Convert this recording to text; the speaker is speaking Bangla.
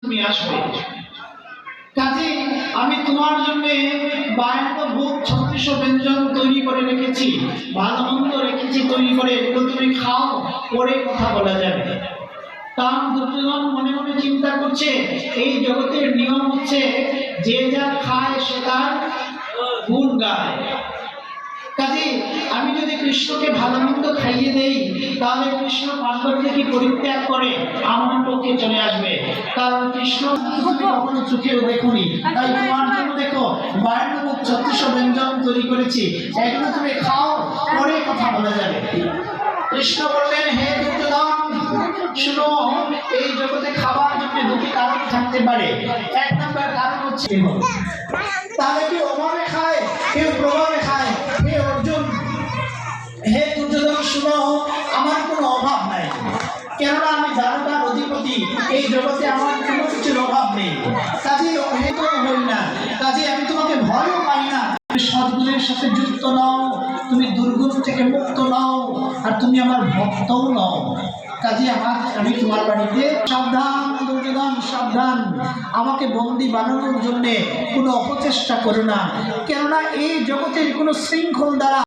তুমি আসবে। কাজে আমি তোমার জন্য 52 ভোগ 3600 ব্যঞ্জন তৈরি করে রেখেছি, ভালো মন্দ রেখেছি তৈরি করে, এগুলো তুমি খাও, পরে কথা বলা যাবে। কারণ দুর্যোধন মনে মনে চিন্তা করছে এই জগতের নিয়ম হচ্ছে যে যা খায় সে তার গুণ গায়। কাজে আমি যদি কৃষ্ণকে ভালো মন্দ খাইয়ে দেই তাহলে কৃষ্ণ পাণ্ডবকে কি পরিত্যাগ করে আমার পক্ষে চলে আসবে। কারণ কৃষ্ণ তুমি কখনো চোখেও দেখুনি, তাই তোমার জন্য দেখো 52 ভোগ 3600 ব্যঞ্জন তৈরি করেছি, এগুলো তুমি খাও, পরে কথা বলা যাবে। কৃষ্ণ বললেন, হে দুর্যোধন শুনো, এই জগতে খাবার জন্য দুটি কারণ থাকতে পারে। এক নম্বর কারণ হচ্ছে তাহলে কেউ অভাবে খায়, কেউ প্রভাবে খায়। হে অর্জুন, হে দুর্যোধন শুনো, আমার কোনো অভাব নাই, কেননা আমি দারুণার অধিপতি, এই জগতে আমার কোনো কিছুর অভাব নেই। কাজে অহেত হই না, কাজে আমি তোমাকে ভয়ও পাই না। তুমি সদ্গুণের সাথে যুক্ত নও, তুমি দুর্গুণ থেকে মুক্ত নও, আর তুমি আমার ভক্তও নও। কাজে আমি তোমার বাড়িতে সাবধান দুর্যোধন, সাবধান, আমাকে বন্দী বানানোর জন্য কোনো অপচেষ্টা করো না, কেননা এই জগতের কোনো শৃঙ্খল দ্বারা